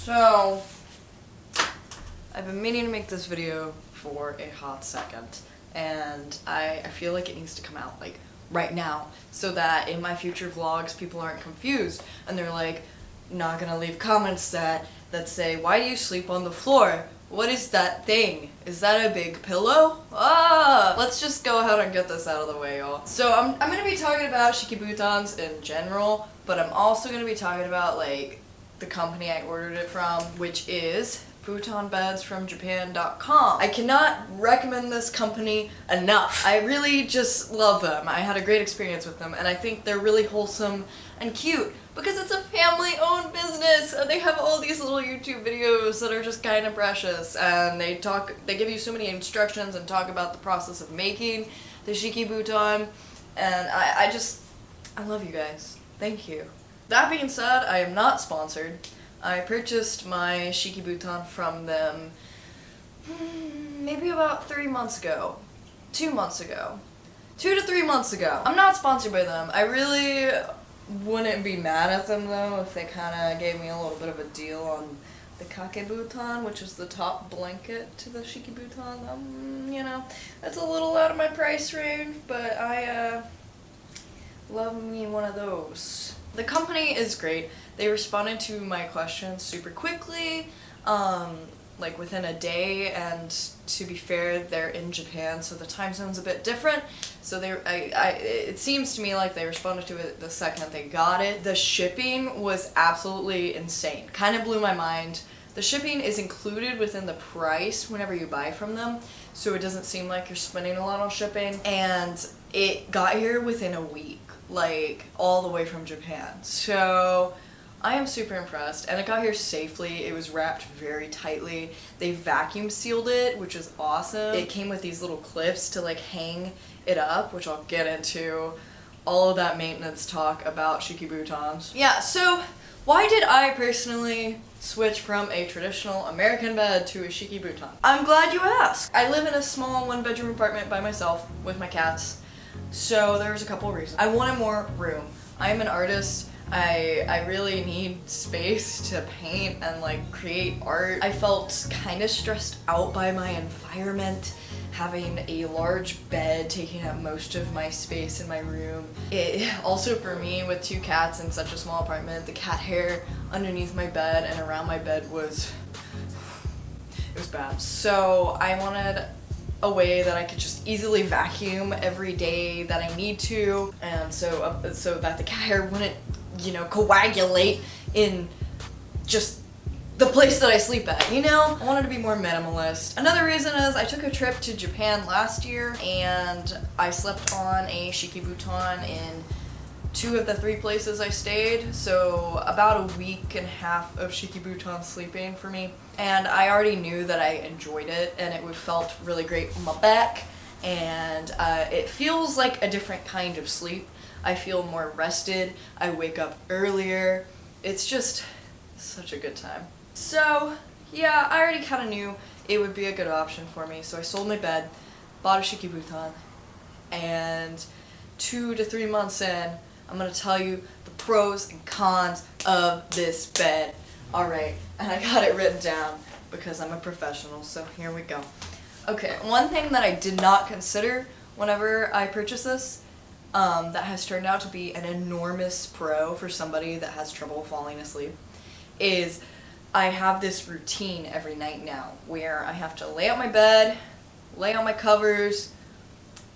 So, I've been meaning to make this video for a hot second, and I feel like it needs to come out like right now so that in my future vlogs people aren't confused and they're like not gonna leave comments that say, why do you sleep on the floor? What is that thing? Is that a big pillow? Ah! Let's just go ahead and get this out of the way, y'all. So I'm gonna be talking about shikibutons in general, but I'm also gonna be talking about like the company I ordered it from, which is Futon Beds from Japan.com. I cannot recommend this company enough. I really just love them. I had a great experience with them, and I think they're really wholesome and cute because it's a family-owned business, and they have all these little YouTube videos that are just kind of precious, and they give you so many instructions and talk about the process of making the shikibuton, and I love you guys. Thank you. That being said, I am not sponsored. I purchased my shikibuton from them maybe about 3 months ago. 2 months ago. 2 to 3 months ago. I'm not sponsored by them. I really wouldn't be mad at them though if they kind of gave me a little bit of a deal on the kakebuton, which is the top blanket to the shikibuton. You know, that's a little out of my price range, but I love me one of those. The company is great. They responded to my questions super quickly, like within a day, and to be fair, they're in Japan, so the time zone's a bit different. So it seems to me like they responded to it the second they got it. The shipping was absolutely insane. Kind of blew my mind. The shipping is included within the price whenever you buy from them, so it doesn't seem like you're spending a lot on shipping. And it got here within a week. Like, all the way from Japan. So, I am super impressed, and it got here safely. It was wrapped very tightly. They vacuum sealed it, which is awesome. It came with these little clips to like hang it up, which I'll get into. All of that maintenance talk about shikibutons. Yeah, so why did I personally switch from a traditional American bed to a shikibuton? I'm glad you asked. I live in a small one-bedroom apartment by myself with my cats. So there's a couple of reasons. I wanted more room. I'm an artist. I really need space to paint and like create art. I felt kind of stressed out by my environment, having a large bed taking up most of my space in my room. It also, for me, with 2 cats in such a small apartment, the cat hair underneath my bed and around my bed it was bad. So I wanted a way that I could just easily vacuum every day that I need to, and so that the cat hair wouldn't, you know, coagulate in just the place that I sleep at, you know? I wanted to be more minimalist. Another reason is I took a trip to Japan last year, and I slept on a shikibuton in 2 of the 3 places I stayed, so about a week and a half of shikibuton sleeping for me. And I already knew that I enjoyed it, and it felt really great on my back, and it feels like a different kind of sleep. I feel more rested, I wake up earlier. It's just such a good time. So yeah, I already kind of knew it would be a good option for me, so I sold my bed, bought a shikibuton, and 2 to 3 months in, I'm gonna tell you the pros and cons of this bed. Alright, and I got it written down because I'm a professional, so here we go. Okay, one thing that I did not consider whenever I purchased this, that has turned out to be an enormous pro for somebody that has trouble falling asleep, is I have this routine every night now where I have to lay out my bed, lay out my covers,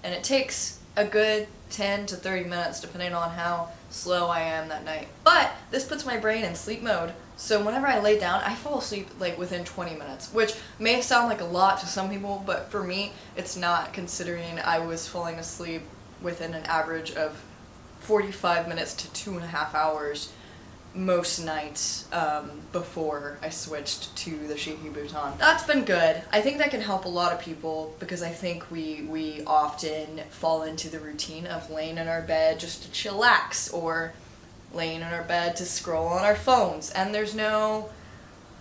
and it takes a good 10 to 30 minutes depending on how slow I am that night. But this puts my brain in sleep mode, so whenever I lay down, I fall asleep like within 20 minutes, which may sound like a lot to some people, but for me, it's not, considering I was falling asleep within an average of 45 minutes to 2.5 hours most nights before I switched to the shikibuton. That's been good. I think that can help a lot of people because I think we often fall into the routine of laying in our bed just to chillax, or laying in our bed to scroll on our phones, and there's no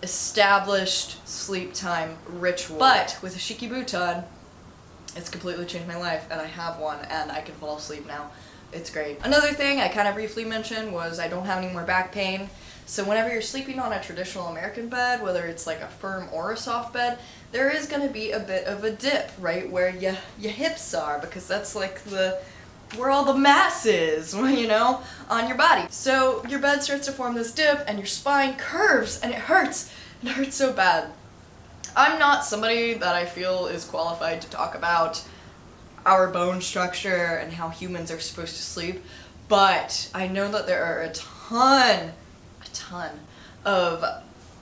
established sleep time ritual. But with a shikibuton, it's completely changed my life, and I have one, and I can fall asleep now. It's great. Another thing I kind of briefly mentioned was I don't have any more back pain, So whenever you're sleeping on a traditional American bed, whether it's like a firm or a soft bed, there is going to be a bit of a dip, right, where your hips are, because that's like where all the mass is, you know, on your body. So your bed starts to form this dip and your spine curves and it hurts. It hurts so bad. I'm not somebody that I feel is qualified to talk about our bone structure and how humans are supposed to sleep, but I know that there are a ton of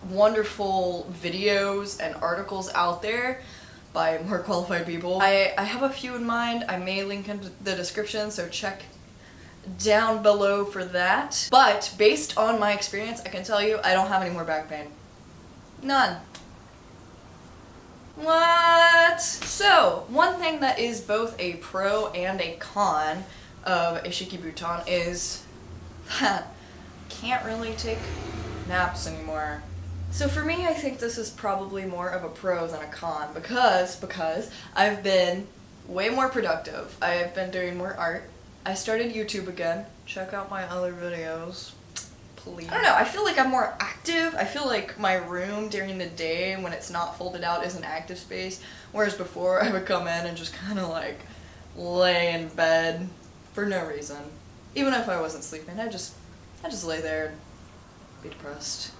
wonderful videos and articles out there by more qualified people. I have a few in mind. I may link in the description, so check down below for that. But based on my experience, I can tell you I don't have any more back pain. None. What? So, one thing that is both a pro and a con of a shikibuton is that I can't really take naps anymore. So for me, I think this is probably more of a pro than a con because I've been way more productive. I have been doing more art. I started YouTube again. Check out my other videos, please. I don't know, I feel like I'm more active. I feel like my room during the day when it's not folded out is an active space, whereas before I would come in and just kind of like lay in bed for no reason. Even if I wasn't sleeping, I just lay there and be depressed.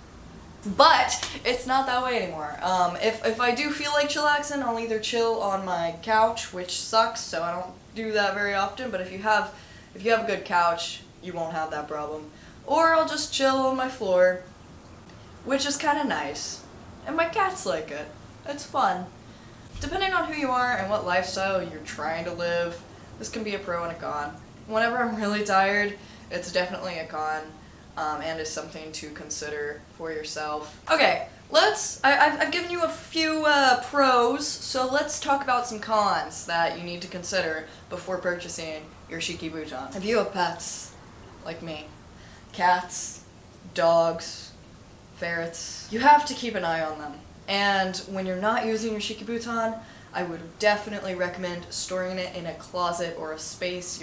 But it's not that way anymore. If I do feel like chillaxing, I'll either chill on my couch, which sucks, so I don't do that very often, but if you have a good couch, you won't have that problem. Or I'll just chill on my floor, which is kind of nice. And my cats like it. It's fun. Depending on who you are and what lifestyle you're trying to live, this can be a pro and a con. Whenever I'm really tired, it's definitely a con. And is something to consider for yourself. Okay, I've given you a few pros, so let's talk about some cons that you need to consider before purchasing your shikibuton. If you have pets, like me, cats, dogs, ferrets, you have to keep an eye on them. And when you're not using your shikibuton, I would definitely recommend storing it in a closet or a space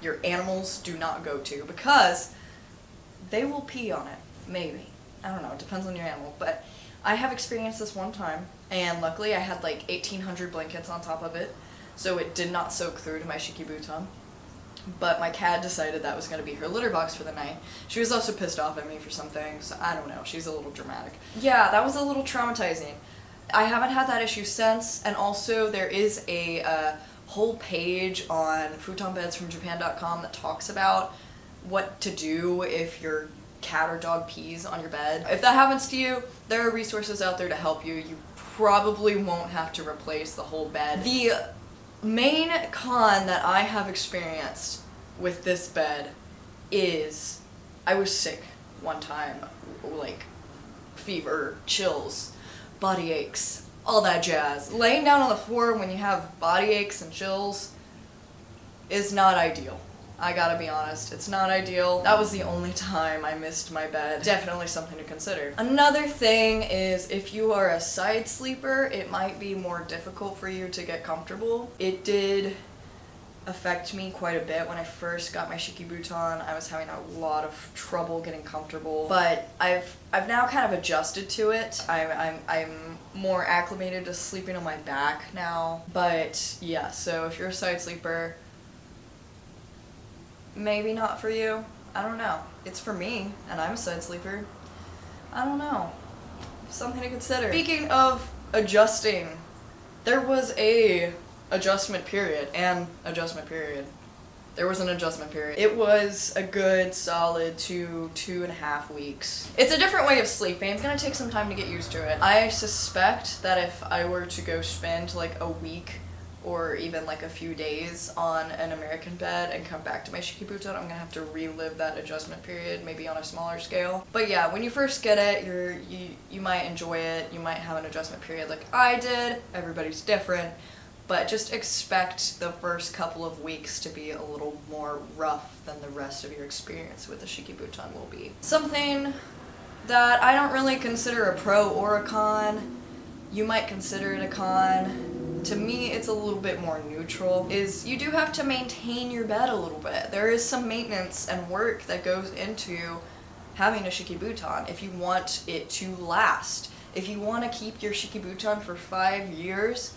your animals do not go to, because they will pee on it. Maybe. I don't know, it depends on your animal. But I have experienced this one time, and luckily I had like 1,800 blankets on top of it, so it did not soak through to my shikibuton. But my cat decided that was going to be her litter box for the night. She was also pissed off at me for something, so I don't know, she's a little dramatic. Yeah, that was a little traumatizing. I haven't had that issue since, and also there is a whole page on Futon Beds from Japan.com that talks about what to do if your cat or dog pees on your bed. If that happens to you, there are resources out there to help you. You probably won't have to replace the whole bed. The main con that I have experienced with this bed is I was sick one time, like fever, chills, body aches, all that jazz. Laying down on the floor when you have body aches and chills is not ideal. I gotta be honest, it's not ideal. That was the only time I missed my bed. Definitely something to consider. Another thing is if you are a side sleeper, it might be more difficult for you to get comfortable. It did affect me quite a bit when I first got my shikibuton. I was having a lot of trouble getting comfortable, but I've now kind of adjusted to it. I'm more acclimated to sleeping on my back now. But yeah, so if you're a side sleeper, maybe not for you. I don't know. It's for me, and I'm a side sleeper. I don't know. Something to consider. Speaking of adjusting, there was a adjustment period. There was an adjustment period. It was a good solid 2.5 weeks. It's a different way of sleeping. It's gonna take some time to get used to it. I suspect that if I were to go spend like a week or even like a few days on an American bed and come back to my shikibuton, I'm gonna have to relive that adjustment period, maybe on a smaller scale. But yeah, when you first get it, you might enjoy it, you might have an adjustment period like I did, everybody's different, but just expect the first couple of weeks to be a little more rough than the rest of your experience with the shikibuton will be. Something that I don't really consider a pro or a con, you might consider it a con, to me it's a little bit more neutral, is you do have to maintain your bed a little bit. There is some maintenance and work that goes into having a shikibuton if you want it to last. If you want to keep your shikibuton for 5 years,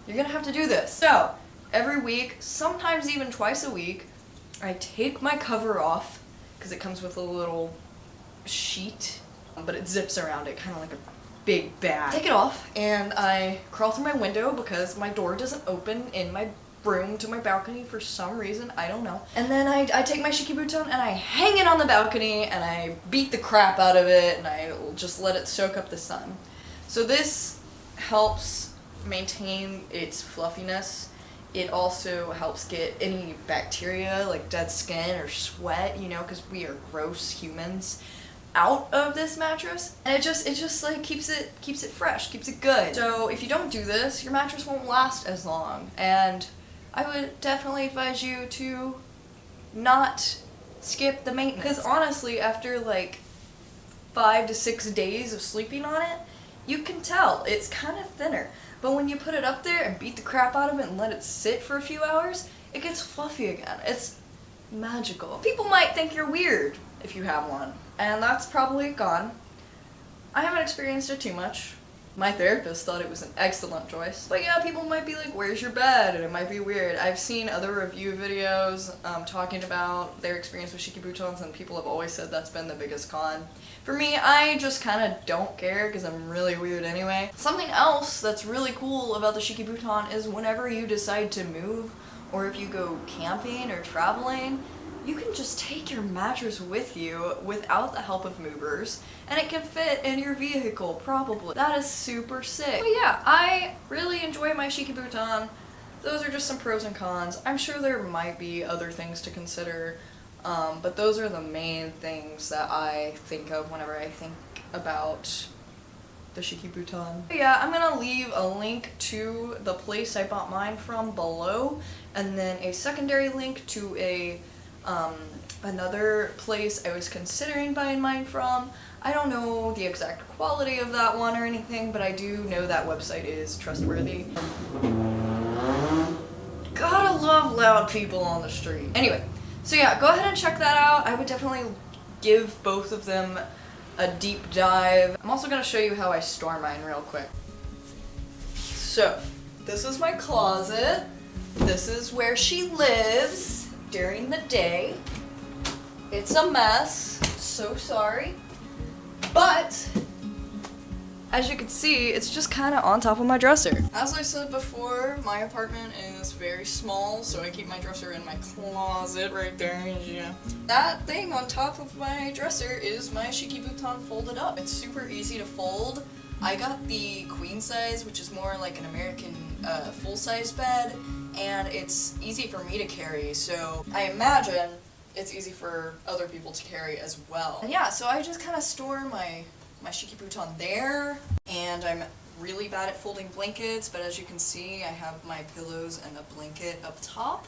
you're gonna have to do this. So, every week, sometimes even twice a week, I take my cover off, because it comes with a little sheet, but it zips around it, kind of like a big bag. Take it off, and I crawl through my window because my door doesn't open in my room to my balcony for some reason, I don't know. And then I take my shikibuton and I hang it on the balcony and I beat the crap out of it and I just let it soak up the sun. So this helps maintain its fluffiness. It also helps get any bacteria like dead skin or sweat, you know, because we are gross humans, out of this mattress. And it just like keeps it fresh, keeps it good. So if you don't do this, your mattress won't last as long. And I would definitely advise you to not skip the maintenance. Because honestly, after like 5 to 6 days of sleeping on it, you can tell it's kind of thinner. But when you put it up there and beat the crap out of it and let it sit for a few hours, it gets fluffy again. It's magical. People might think you're weird if you have one, and that's probably gone. I haven't experienced it too much. My therapist thought it was an excellent choice. But yeah, people might be like, where's your bed? And it might be weird. I've seen other review videos talking about their experience with shikibutons, and people have always said that's been the biggest con. For me, I just kind of don't care because I'm really weird anyway. Something else that's really cool about the shikibuton is whenever you decide to move, or if you go camping or traveling, you can just take your mattress with you without the help of movers, and it can fit in your vehicle, probably. That is super sick. But yeah, I really enjoy my shikibuton. Those are just some pros and cons. I'm sure there might be other things to consider, but those are the main things that I think of whenever I think about the shikibuton. Yeah, I'm gonna leave a link to the place I bought mine from below, and then a secondary link to another place I was considering buying mine from. I don't know the exact quality of that one or anything, but I do know that website is trustworthy. Gotta love loud people on the street. Anyway, so yeah, go ahead and check that out. I would definitely give both of them a deep dive. I'm also gonna show you how I store mine real quick. So, this is my closet. This is where she lives during the day. It's a mess, so sorry. But, as you can see, it's just kind of on top of my dresser. As I said before, my apartment is very small, so I keep my dresser in my closet right there. Yeah. That thing on top of my dresser is my shikibuton folded up. It's super easy to fold. I got the queen size, which is more like an American full-size bed, and it's easy for me to carry, so I imagine it's easy for other people to carry as well. And yeah, so I just kind of store my shikibuton there, and I'm really bad at folding blankets, but as you can see, I have my pillows and a blanket up top.